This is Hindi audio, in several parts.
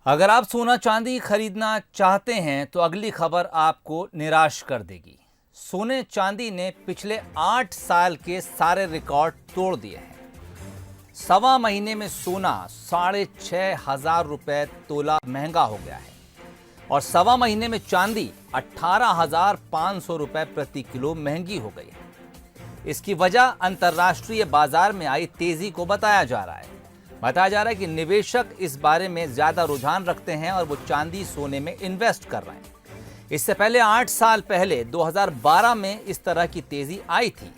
अगर आप सोना चांदी खरीदना चाहते हैं तो अगली खबर आपको निराश कर देगी। सोने चांदी ने पिछले 8 साल के सारे रिकॉर्ड तोड़ दिए हैं। सवा महीने में सोना 6,500 रुपए तोला महंगा हो गया है और सवा महीने में चांदी 18,500 रुपए प्रति किलो महंगी हो गई है। इसकी वजह अंतर्राष्ट्रीय बाजार में आई तेजी को बताया जा रहा है। कि निवेशक इस बारे में ज्यादा रुझान रखते हैं और वो चांदी सोने में इन्वेस्ट कर रहे हैं। इससे पहले 8 साल पहले 2012 में इस तरह की तेजी आई थी।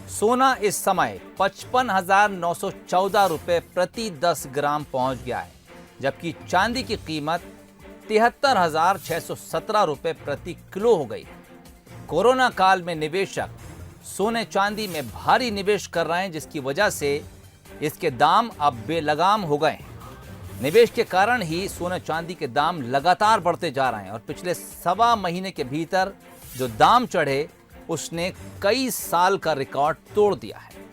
सोना इस समय 55,914 रुपए प्रति 10 ग्राम पहुंच गया है, जबकि चांदी की कीमत 73,617 रुपए प्रति किलो हो गई है। कोरोना काल में निवेशक सोने चांदी में भारी निवेश कर रहे हैं, जिसकी वजह से इसके दाम अब बेलगाम हो गए हैं। निवेश के कारण ही सोने चांदी के दाम लगातार बढ़ते जा रहे हैं और पिछले सवा महीने के भीतर जो दाम चढ़े उसने कई साल का रिकॉर्ड तोड़ दिया है।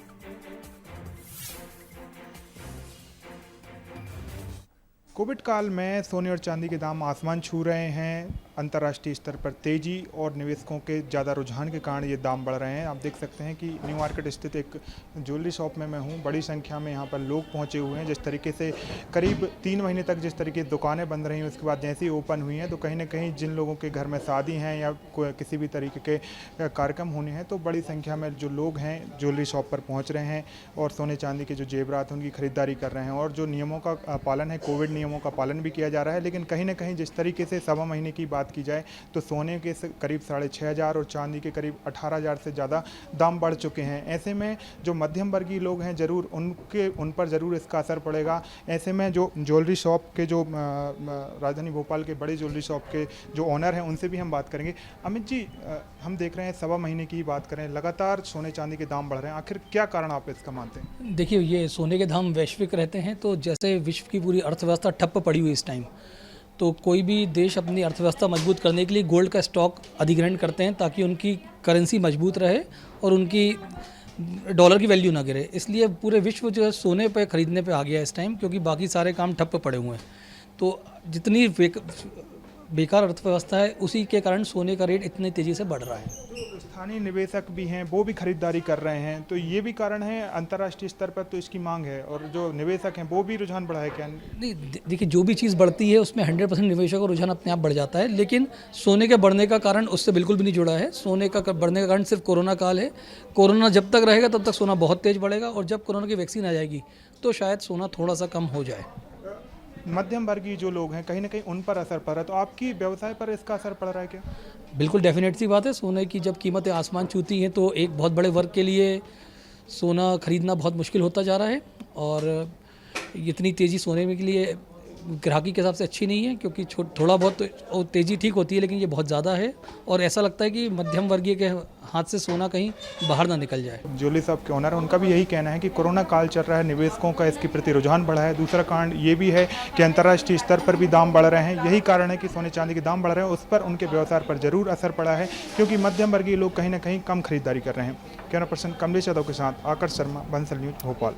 कोविड काल में सोने और चांदी के दाम आसमान छू रहे हैं। अंतर्राष्ट्रीय स्तर पर तेजी और निवेशकों के ज़्यादा रुझान के कारण ये दाम बढ़ रहे हैं। आप देख सकते हैं कि न्यू मार्केट स्थित एक ज्वेलरी शॉप में मैं हूँ। बड़ी संख्या में यहाँ पर लोग पहुँचे हुए हैं। जिस तरीके से करीब 3 महीने तक जिस तरीके दुकानें बंद रही, उसके बाद जैसे ही ओपन हुई हैं तो कहीं ना कहीं जिन लोगों के घर में शादी हैं या किसी भी तरीके के कार्यक्रम होने हैं तो बड़ी संख्या में जो लोग हैं ज्वेलरी शॉप पर पहुँच रहे हैं और सोने चांदी के जो जेवरात हैं उनकी खरीदारी कर रहे हैं। और जो नियमों का पालन है, कोविड नियमों का पालन भी किया जा रहा है। लेकिन कहीं ना कहीं जिस तरीके से सवा महीने की बात की जाए तो सोने के करीब 6,500 और चांदी के करीब 18,000 से ज़्यादा दाम बढ़ चुके हैं। ऐसे में जो मध्यम वर्गीय लोग हैं ज़रूर उन पर ज़रूर इसका असर पड़ेगा। ऐसे में जो ज्वेलरी शॉप के जो राजधानी भोपाल के बड़ी ज्वेलरी शॉप के जो ओनर हैं उनसे भी हम बात करेंगे। अमित जी, हम देख रहे हैं सवा महीने की बात करें, लगातार सोने चांदी के दाम बढ़ रहे हैं, आखिर क्या कारण आप इसका मानते हैं? देखिए, ये सोने के दाम वैश्विक रहते हैं, तो जैसे विश्व की पूरी अर्थव्यवस्था ठप्प पड़ी हुई इस टाइम, तो कोई भी देश अपनी अर्थव्यवस्था मजबूत करने के लिए गोल्ड का स्टॉक अधिग्रहण करते हैं ताकि उनकी करेंसी मजबूत रहे और उनकी डॉलर की वैल्यू ना गिरे। इसलिए पूरे विश्व जो है सोने पे खरीदने पे आ गया इस टाइम, क्योंकि बाकी सारे काम ठप्प पड़े हुए हैं। तो जितनी बेकार अर्थव्यवस्था है उसी के कारण सोने का रेट इतनी तेज़ी से बढ़ रहा है। तो स्थानीय निवेशक भी हैं, वो भी खरीदारी कर रहे हैं, तो ये भी कारण है। अंतर्राष्ट्रीय स्तर पर तो इसकी मांग है और जो निवेशक हैं वो भी रुझान बढ़ा है क्या? नहीं, देखिए, जो भी चीज़ बढ़ती है उसमें 100% निवेशक का रुझान अपने आप बढ़ जाता है, लेकिन सोने के बढ़ने का कारण उससे बिल्कुल भी नहीं जुड़ा है। सोने का बढ़ने का कारण सिर्फ कोरोना काल है। कोरोना जब तक रहेगा तब तक सोना बहुत तेज़ बढ़ेगा और जब कोरोना की वैक्सीन आ जाएगी तो शायद सोना थोड़ा सा कम हो जाए। मध्यम वर्गीय जो लोग हैं कहीं ना कहीं उन पर असर पड़ रहा है, तो आपकी व्यवसाय पर इसका असर पड़ रहा है क्या? बिल्कुल डेफिनेट सी बात है। सोने की जब कीमतें आसमान छूती हैं तो एक बहुत बड़े वर्ग के लिए सोना खरीदना बहुत मुश्किल होता जा रहा है और इतनी तेज़ी सोने में के लिए ग्राहकी के हिसाब से अच्छी नहीं है, क्योंकि थोड़ा बहुत तो तेज़ी ठीक होती है, लेकिन ये बहुत ज़्यादा है और ऐसा लगता है कि मध्यम वर्गीय के हाथ से सोना कहीं बाहर ना निकल जाए। ज्वेलरी शॉप के ओनर, उनका भी यही कहना है कि कोरोना काल चल रहा है, निवेशकों का इसके प्रति रुझान बढ़ा है। दूसरा कारण ये भी है कि अंतर्राष्ट्रीय स्तर पर भी दाम बढ़ रहे हैं। यही कारण है कि सोने चांदी के दाम बढ़ रहे हैं, उस पर उनके व्यवसाय पर जरूर असर पड़ा है, क्योंकि मध्यम वर्गीय लोग कहीं ना कहीं कम खरीदारी कर रहे हैं। कैमरा पर्सन कमलेश यादव के साथ आकर्ष शर्मा, बंसल न्यूज, भोपाल।